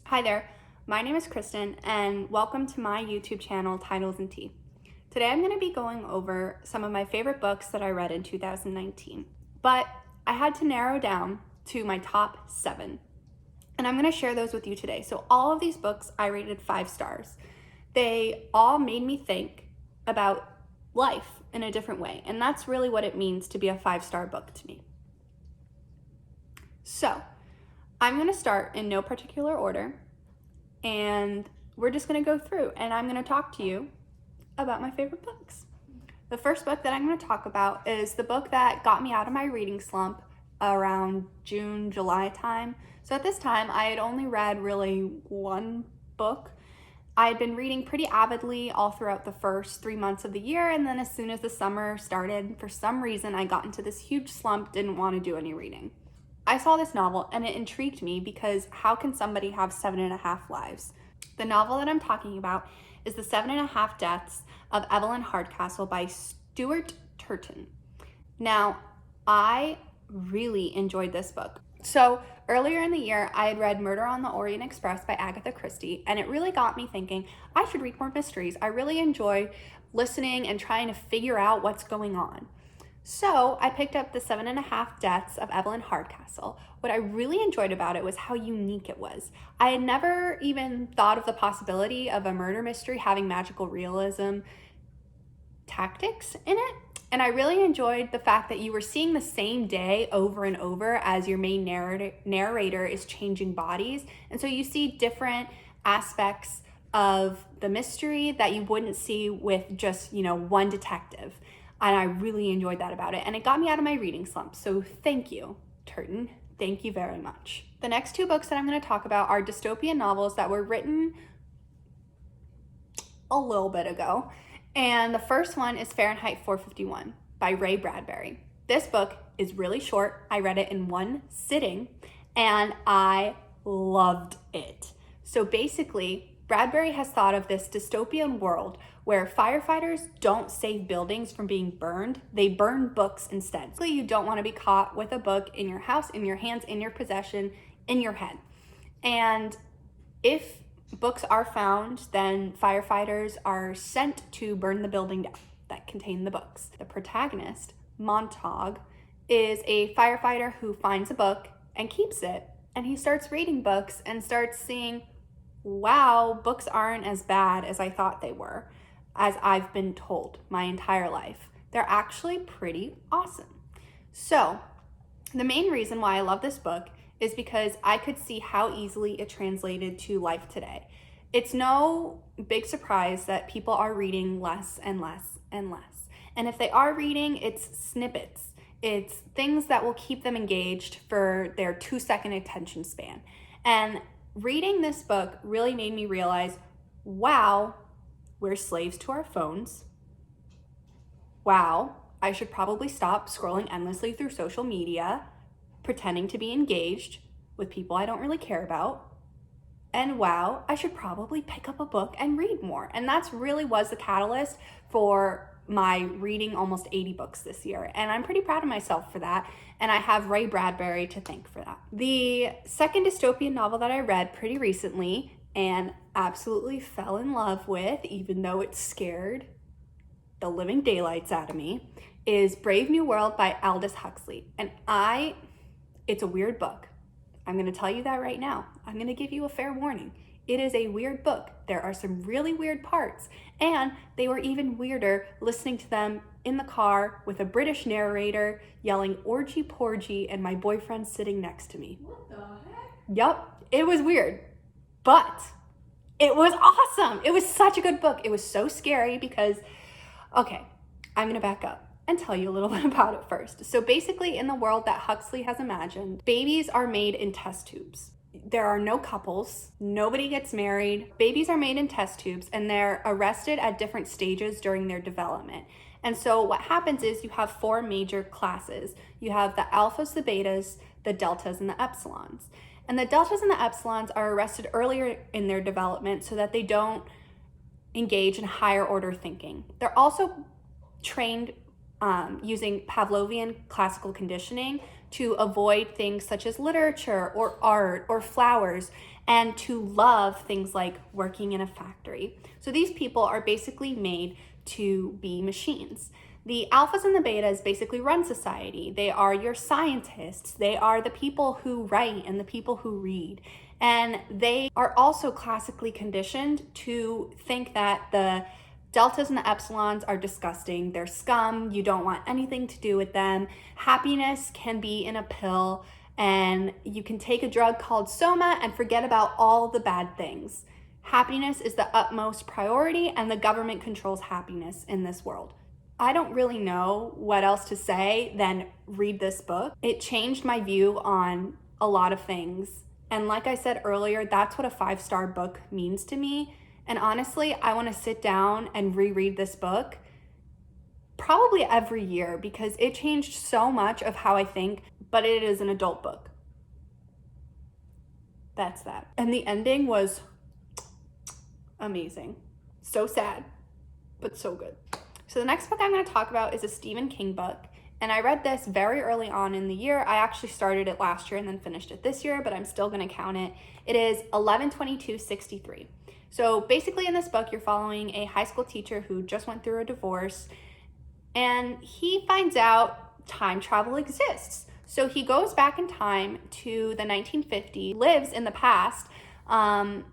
Hi there, my name is Kristen and welcome to my YouTube channel, Titles and Tea. Today I'm going to be going over some of my favorite books that I read in 2019, but I had to narrow down to my top 7, and I'm going to share those with you today. So all of these books I rated 5 stars. They all made me think about life in a different way, and that's really what it means to be a 5-star book to me. So I'm going to start in no particular order, and we're just going to go through, and I'm going to talk to you about my favorite books. The first book that I'm going to talk about is the book that got me out of my reading slump around June, July time. So at this time, I had only read really one book. I had been reading pretty avidly all throughout the first 3 months of the year, and then as soon as the summer started, for some reason, I got into this huge slump, didn't want to do any reading. I saw this novel and it intrigued me because how can somebody have 7.5 lives? The novel that I'm talking about is The 7.5 Deaths of Evelyn Hardcastle by Stuart Turton. Now, I really enjoyed this book. So earlier in the year, I had read Murder on the Orient Express by Agatha Christie, and it really got me thinking, I should read more mysteries. I really enjoy listening and trying to figure out what's going on. So I picked up The 7.5 Deaths of Evelyn Hardcastle. What I really enjoyed about it was how unique it was. I had never even thought of the possibility of a murder mystery having magical realism tactics in it. And I really enjoyed the fact that you were seeing the same day over and over as your main narrator is changing bodies. And so you see different aspects of the mystery that you wouldn't see with just, one detective. And I really enjoyed that about it. And it got me out of my reading slump. So thank you, Turton. Thank you very much. The next 2 books that I'm going to talk about are dystopian novels that were written a little bit ago. And the first one is Fahrenheit 451 by Ray Bradbury. This book is really short. I read it in one sitting and I loved it. So basically, Bradbury has thought of this dystopian world where firefighters don't save buildings from being burned, they burn books instead. So you don't want to be caught with a book in your house, in your hands, in your possession, in your head. And if books are found, then firefighters are sent to burn the building down that contained the books. The protagonist, Montague, is a firefighter who finds a book and keeps it, and he starts reading books and starts seeing, wow, books aren't as bad as I thought they were, as I've been told my entire life. They're actually pretty awesome. So the main reason why I love this book is because I could see how easily it translated to life today. It's no big surprise that people are reading less and less and less. And if they are reading, it's snippets. It's things that will keep them engaged for their 2-second attention span. And reading this book really made me realize, wow, we're slaves to our phones. Wow, I should probably stop scrolling endlessly through social media, pretending to be engaged with people I don't really care about. And wow, I should probably pick up a book and read more. And that's really was the catalyst for my reading almost 80 books this year. And I'm pretty proud of myself for that. And I have Ray Bradbury to thank for that. The second dystopian novel that I read pretty recently and absolutely fell in love with, even though it scared the living daylights out of me, is Brave New World by Aldous Huxley. And it's a weird book. I'm going to tell you that right now. I'm going to give you a fair warning. It is a weird book. There are some really weird parts, and they were even weirder listening to them in the car with a British narrator yelling orgy porgy and my boyfriend sitting next to me. What the heck? Yup, it was weird, but it was awesome. It was such a good book. It was so scary because, okay, I'm going to back up and tell you a little bit about it first. So basically, in the world that Huxley has imagined, babies are made in test tubes. There are no couples, nobody gets married. Babies are made in test tubes and they're arrested at different stages during their development. And so what happens is you have 4 major classes. You have the alphas, the betas, the deltas, and the epsilons. And the deltas and the epsilons are arrested earlier in their development so that they don't engage in higher order thinking. They're also trained using Pavlovian classical conditioning to avoid things such as literature or art or flowers, and to love things like working in a factory. So these people are basically made to be machines. The alphas and the betas basically run society. They are your scientists. They are the people who write and the people who read. And they are also classically conditioned to think that the deltas and the epsilons are disgusting. They're scum. You don't want anything to do with them. Happiness can be in a pill, and you can take a drug called Soma and forget about all the bad things. Happiness is the utmost priority, and the government controls happiness in this world. I don't really know what else to say than read this book. It changed my view on a lot of things. And like I said earlier, that's what a 5-star book means to me. And honestly, I want to sit down and reread this book probably every year because it changed so much of how I think, but it is an adult book. That's that. And the ending was amazing. So sad, but so good. So the next book I'm going to talk about is a Stephen King book. And I read this very early on in the year. I actually started it last year and then finished it this year, but I'm still going to count it. It is 11/22/63. So basically in this book, you're following a high school teacher who just went through a divorce, and he finds out time travel exists. So he goes back in time to the 1950s, lives in the past, and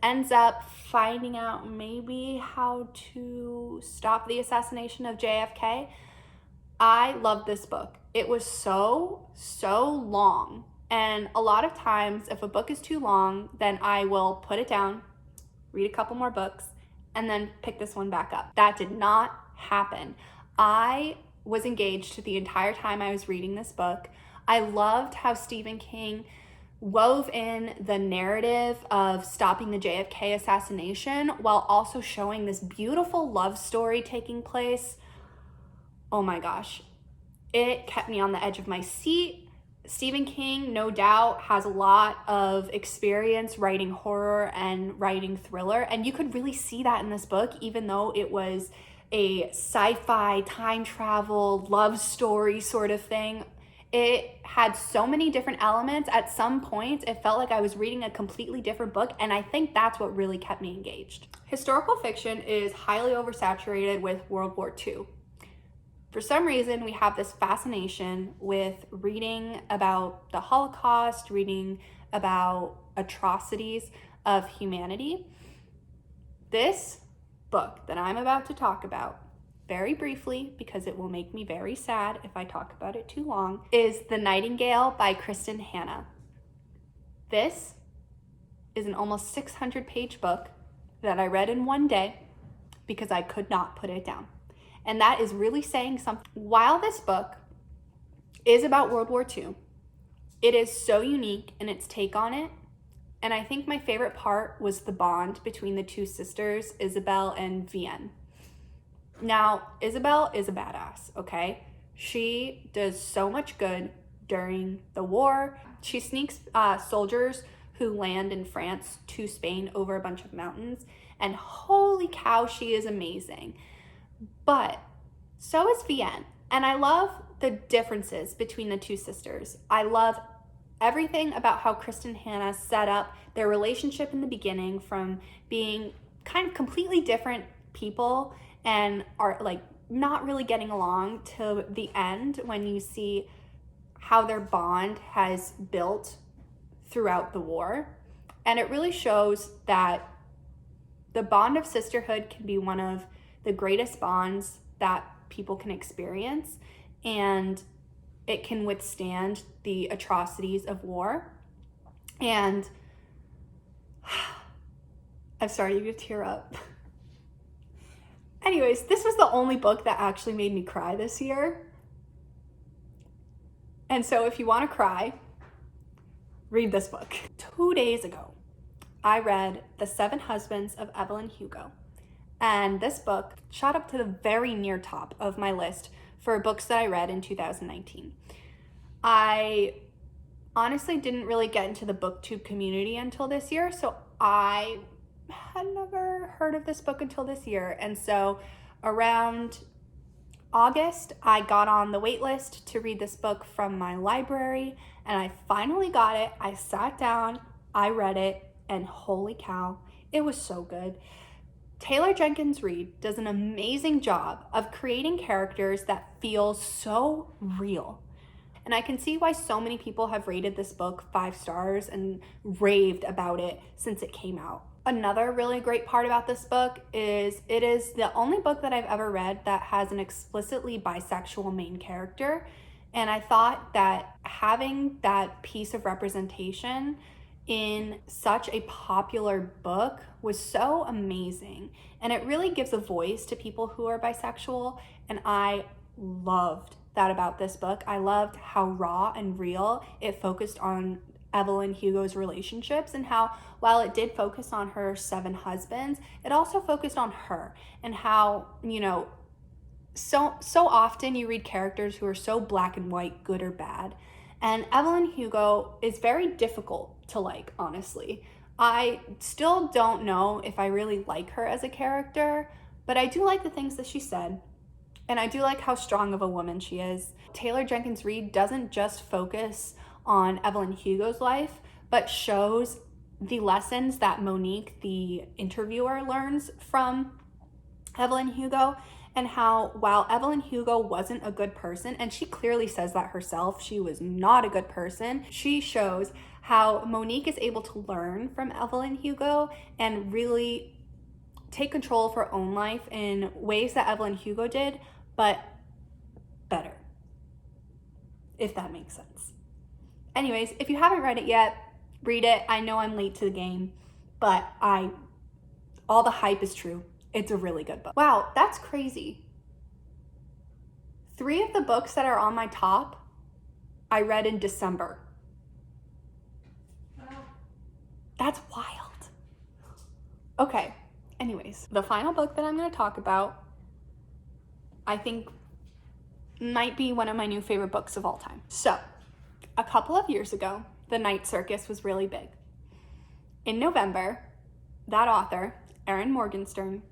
ends up finding out maybe how to stop the assassination of JFK. I love this book. It was so long. And a lot of times, if a book is too long, then I will put it down, read a couple more books, and then pick this one back up. That did not happen. I was engaged the entire time I was reading this book. I loved how Stephen King wove in the narrative of stopping the JFK assassination while also showing this beautiful love story taking place. Oh my gosh, it kept me on the edge of my seat. Stephen King, no doubt, has a lot of experience writing horror and writing thriller, and you could really see that in this book, even though it was a sci-fi, time travel, love story sort of thing. It had so many different elements. At some points, it felt like I was reading a completely different book, and I think that's what really kept me engaged. Historical fiction is highly oversaturated with World War II. For some reason, we have this fascination with reading about the Holocaust, reading about atrocities of humanity. This book that I'm about to talk about, very briefly, because it will make me very sad if I talk about it too long, is The Nightingale by Kristin Hannah. This is an almost 600-page book that I read in one day because I could not put it down. And that is really saying something. While this book is about World War II, it is so unique in its take on it. And I think my favorite part was the bond between the two sisters, Isabel and Vienne. Now, Isabel is a badass, okay? She does so much good during the war. She sneaks soldiers who land in France to Spain over a bunch of mountains. And holy cow, she is amazing. But so is Vienne. And I love the differences between the two sisters. I love everything about how Kristin Hannah set up their relationship in the beginning, from being kind of completely different people and are like not really getting along to the end when you see how their bond has built throughout the war. And it really shows that the bond of sisterhood can be one of the greatest bonds that people can experience, and it can withstand the atrocities of war. And I'm starting to tear up. Anyways, this was the only book that actually made me cry this year. And so if you want to cry, read this book. 2 days ago, I read The 7 Husbands of Evelyn Hugo. And this book shot up to the very near top of my list for books that I read in 2019. I honestly didn't really get into the BookTube community until this year, so I had never heard of this book until this year. And so around August, I got on the wait list to read this book from my library, and I finally got it. I sat down, I read it, and holy cow, it was so good. Taylor Jenkins Reid does an amazing job of creating characters that feel so real. And I can see why so many people have rated this book 5 stars and raved about it since it came out. Another really great part about this book is it is the only book that I've ever read that has an explicitly bisexual main character. And I thought that having that piece of representation in such a popular book was so amazing. And it really gives a voice to people who are bisexual. And I loved that about this book. I loved how raw and real it focused on Evelyn Hugo's relationships, and how while it did focus on her 7 husbands, it also focused on her, and how, so often you read characters who are so black and white, good or bad. And Evelyn Hugo is very difficult to like, honestly. I still don't know if I really like her as a character, but I do like the things that she said. And I do like how strong of a woman she is. Taylor Jenkins Reid doesn't just focus on Evelyn Hugo's life, but shows the lessons that Monique, the interviewer, learns from Evelyn Hugo, and how while Evelyn Hugo wasn't a good person, and she clearly says that herself, she was not a good person, she shows how Monique is able to learn from Evelyn Hugo and really take control of her own life in ways that Evelyn Hugo did, but better, if that makes sense. Anyways, if you haven't read it yet, read it. I know I'm late to the game, but all the hype is true. It's a really good book. Wow, that's crazy. 3 of the books that are on my top, I read in December. Wow. That's wild. Okay, anyways, the final book that I'm going to talk about, I think might be one of my new favorite books of all time. So, a couple of years ago, The Night Circus was really big. In November, that author, Erin Morgenstern,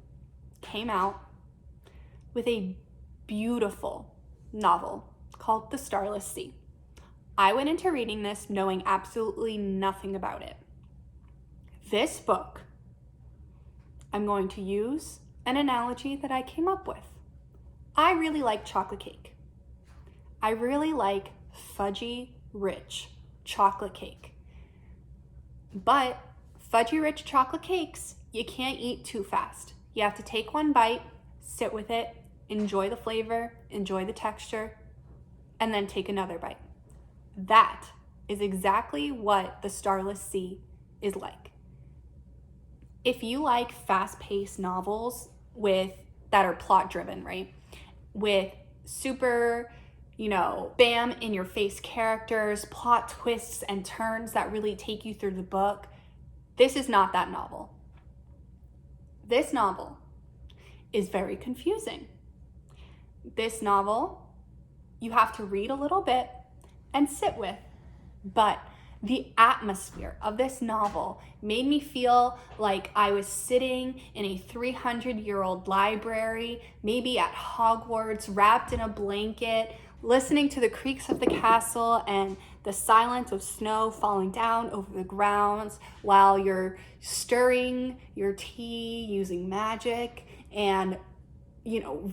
came out with a beautiful novel called The Starless Sea. I went into reading this knowing absolutely nothing about it. This book, I'm going to use an analogy that I came up with. I really like chocolate cake. I really like fudgy rich chocolate cake. But fudgy rich chocolate cakes, you can't eat too fast. You have to take one bite, sit with it, enjoy the flavor, enjoy the texture, and then take another bite. That is exactly what The Starless Sea is like. If you like fast-paced novels that are plot-driven, right? With super, bam in your face characters, plot twists and turns that really take you through the book, this is not that novel. This novel is very confusing. This novel, you have to read a little bit and sit with, but the atmosphere of this novel made me feel like I was sitting in a 300-year-old library, maybe at Hogwarts, wrapped in a blanket, listening to the creaks of the castle and the silence of snow falling down over the grounds while you're stirring your tea using magic and,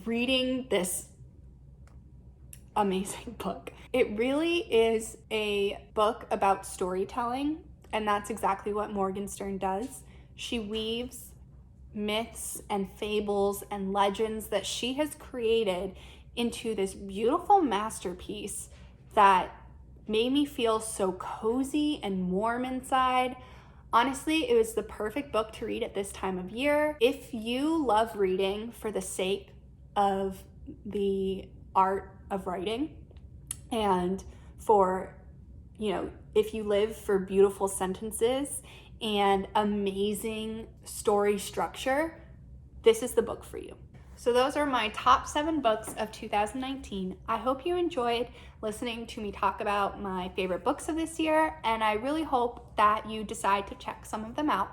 reading this amazing book. It really is a book about storytelling, and that's exactly what Morgenstern does. She weaves myths and fables and legends that she has created into this beautiful masterpiece that made me feel so cozy and warm inside. Honestly, it was the perfect book to read at this time of year. If you love reading for the sake of the art of writing, and for, if you live for beautiful sentences and amazing story structure, this is the book for you. So those are my top 7 books of 2019. I hope you enjoyed listening to me talk about my favorite books of this year, and I really hope that you decide to check some of them out.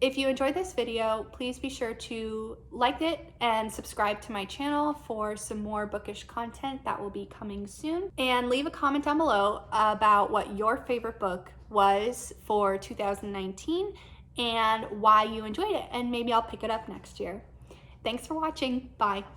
If you enjoyed this video, please be sure to like it and subscribe to my channel for some more bookish content that will be coming soon. And leave a comment down below about what your favorite book was for 2019 and why you enjoyed it, and maybe I'll pick it up next year. Thanks for watching. Bye.